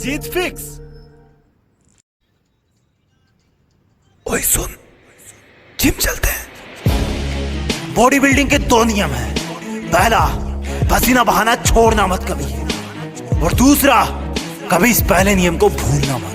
जीत fix. ओए सुन, gym चलते हैं। बॉडी बिल्डिंग के दो नियम हैं। पहला, पसीना बहाना छोड़ना मत कभी, और दूसरा, कभी इस पहले नियम को भूलना मत,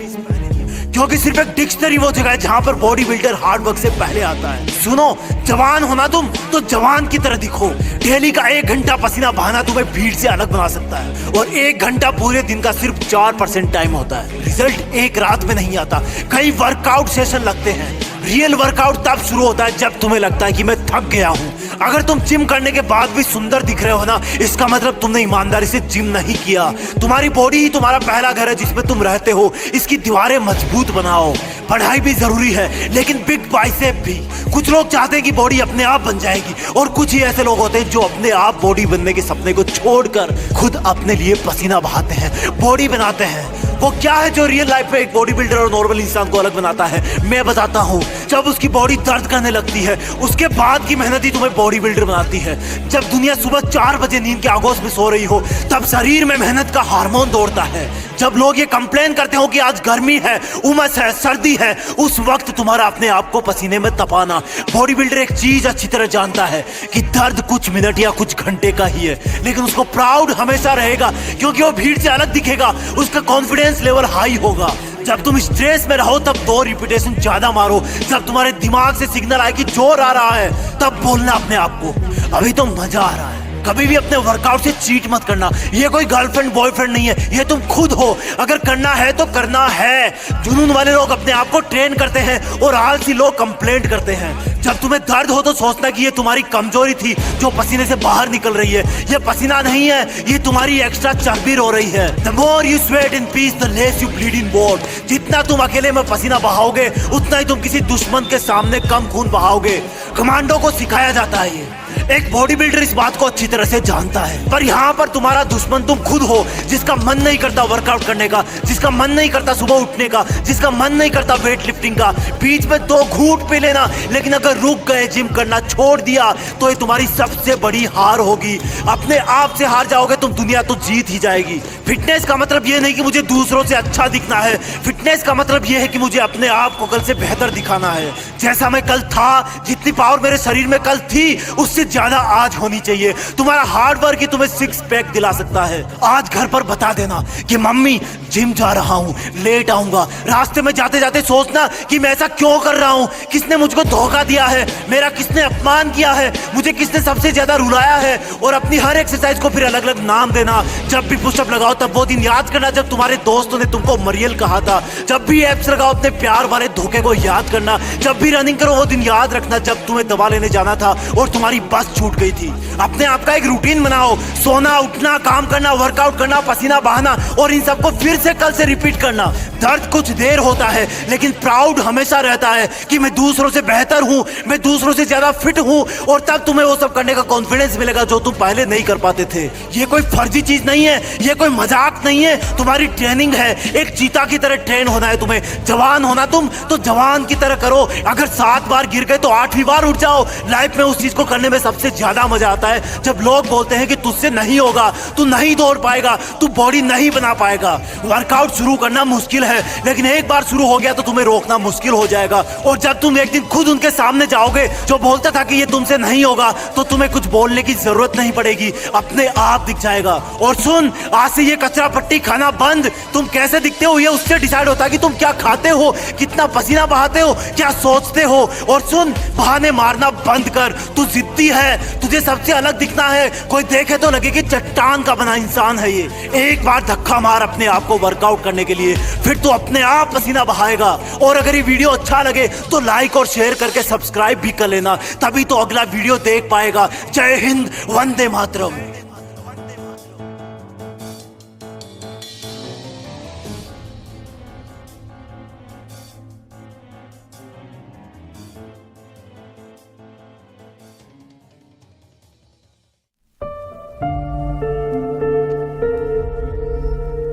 क्योंकि सिर्फ एक डिक्शनरी वो जगह है जहां पर बॉडी बिल्डर हार्ड वर्क से पहले आता है। सुनो, जवान होना तुम तो जवान की तरह दिखो। डेली का 1 घंटा पसीना बहाना तुम्हें भीड़ से अलग बना सकता है, और 1 घंटा पूरे दिन का सिर्फ 4% टाइम होता है। रिजल्ट एक रात में नहीं आता, कई वर्कआउट सेशन लगते हैं। रियल वर्कआउट तब शुरू होता है जब तुम्हें लगता है कि मैं थक गया हूं। अगर तुम जिम करने के बाद भी सुंदर दिख रहे हो ना, इसका मतलब तुमने ईमानदारी से जिम नहीं किया। तुम्हारी बॉडी ही तुम्हारा पहला घर है जिसमें तुम रहते हो। इसकी दीवारें मजबूत बनाओ। पढ़ाई भी जरूरी है, लेकिन बिग बाइसेप भी। कुछ लोग चाहते हैं कि बॉडी अपने आप बन जाएगी, और कुछ ही ऐसे लोग होते हैं जो अपने आप बॉडी बनने के सपने को छोड़कर खुद अपने लिए पसीना बहाते हैं, बॉडी बनाते हैं। वो क्या है जो रियल लाइफ में एक बॉडी बिल्डर और नॉर्मल इंसान को अलग बनाता है? मैं बताता हूँ। जब उसकी बॉडी दर्द करने लगती है, उसके बाद की मेहनत ही तुम्हें बॉडी बिल्डर बनाती है। जब दुनिया सुबह 4 बजे नींद के आगोश में सो रही हो, तब शरीर में मेहनत का हार्मोन दौड़ता है। जब लोग ये कंप्लेन करते हो कि आज गर्मी है, उमस है, सर्दी है, उस वक्त तुम्हारा अपने आप को पसीने में तपाना। बॉडी बिल्डर एक चीज अच्छी तरह जानता है कि दर्द कुछ मिनट या कुछ घंटे का ही है, लेकिन उसको प्राउड हमेशा रहेगा, क्योंकि वो भीड़ से अलग दिखेगा। उसका कॉन्फिडेंस लेवल हाई होगा। जब तुम स्ट्रेस में रहो तब 2 रिपीटेशन ज्यादा मारो। जब तुम्हारे दिमाग से सिग्नल आए कि जोर आ रहा है, तब बोलना अपने आप को, अभी तो मजा आ रहा है। कभी भी अपने वर्कआउट से चीट मत करना। ये कोई गर्लफ्रेंड बॉयफ्रेंड नहीं है, ये तुम खुद हो। अगर करना है तो करना है। जुनून वाले लोग अपने आप को ट्रेन करते हैं, और आलसी लोग कंप्लेंट करते हैं। जब तुम्हें दर्द हो तो सोचना कि ये तुम्हारी कमजोरी थी जो पसीने से बाहर निकल रही है। ये पसीना नहीं है, ये तुम्हारी एक्स्ट्रा चर्बी रो रही है। The more you sweat in peace, the less you bleed in war। जितना तुम अकेले में पसीना बहाओगे, उतना ही तुम किसी दुश्मन के सामने कम खून बहाओगे। कमांडो को सिखाया जाता है ये। एक बॉडी बिल्डर इस बात को अच्छी तरह से जानता है, पर यहाँ पर तुम्हारा दुश्मन तुम खुद हो, जिसका मन नहीं करता वर्कआउट करने का, जिसका मन नहीं करता सुबह उठने का, जिसका मन नहीं करता वेट लिफ्टिंग का। बीच में 2 घूंट पी लेना, लेकिन अगर रुक गए, जिम करना छोड़ दिया, तो ये तुम्हारी सबसे बड़ी हार होगी। अपने आप से हार जाओगे तुम, दुनिया तो जीत ही जाएगी। फिटनेस का मतलब ये नहीं कि मुझे दूसरों से अच्छा दिखना है। फिटनेस का मतलब ये है कि मुझे अपने आप को कल से बेहतर दिखाना है। जैसा मैं कल था, जितनी पावर मेरे शरीर में कल थी, उससे ज्यादा आज होनी चाहिए। तुम्हारा हार्ड वर्क ही तुम्हें 6 पैक दिला सकता है। आज घर पर बता देना कि मम्मी जिम जा रहा हूँ, लेट आऊंगा। रास्ते में जाते जाते सोचना कि मैं ऐसा क्यों कर रहा हूँ, किसने मुझको धोखा दिया है, मेरा किसने अपमान किया है, मुझे किसने सबसे ज्यादा रुलाया है। और अपनी हर एक्सरसाइज को फिर अलग अलग नाम देना। जब भी पुशअप लगाओ तब वो दिन याद करना जब तुम्हारे दोस्तों ने तुमको मरियल कहा था। जब भी एप्स लगाओ अपने प्यार वाले धोखे को याद करना। जब भी रनिंग करो वो दिन याद रखना जब तुम्हें दवा लेने जाना था और तुम्हारी बस छूट गई थी। अपने आप का एक रूटीन बनाओ। सोना, उठना, काम करना, वर्कआउट करना, पसीना बहाना, और इन सबको फिर से कल से रिपीट करना। दर्द कुछ देर होता है, लेकिन प्राउड हमेशा रहता है कि मैं दूसरों से बेहतर हूं, मैं दूसरों से ज्यादा फिट हूं। और तब तुम्हें वो सब करने का कॉन्फिडेंस मिलेगा जो तुम पहले नहीं कर पाते थे। ये कोई फर्जी चीज नहीं है, ये कोई मजाक नहीं है, तुम्हारी ट्रेनिंग है। एक चीता की तरह ट्रेन होना है तुम्हें। जवान होना तुम तो जवान की तरह करो। अगर 7 बार गिर गए तो 8वीं बार उठ जाओ। लाइफ में उस चीज को करने में सबसे ज्यादा मजा आता है जब लोग बोलते हैं कि तुझसे नहीं होगा, तू नहीं दौड़ पाएगा, तू बॉडी नहीं बना पाएगा। वर्कआउट शुरू करना मुश्किल है, लेकिन एक बार शुरू हो गया तो तुम्हें रोकना मुश्किल हो जाएगा। और जब तुम एक दिन खुद उनके सामने जाओगे जो बोलता था कि ये तुमसे नहीं होगा, तो तुम्हें कुछ बोलने की जरूरत नहीं पड़ेगी, अपने आप दिख जाएगा। और सुन, आज से ये कचरा पट्टी खाना बंद। तुम कैसे दिखते हो ये उससे डिसाइड होता है कि तुम क्या खाते हो, कितना पसीना बहाते हो, क्या सोचते हो। और सुन, बहाने मारना बंद कर। तू जिद्दी है, तुझे सबसे अलग दिखना है। कोई देखे तो लगे कि चट्टान का बना इंसान है ये। एक बार धक्का मार अपने आप को वर्कआउट करने के लिए, फिर तू अपने आप पसीना बहाएगा। और अगर ये वीडियो अच्छा लगे तो लाइक और शेयर करके सब्सक्राइब भी कर लेना, तभी तो अगला वीडियो देख पाएगा। जय हिंद, वंदे मातरम।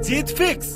जीत फिक्स।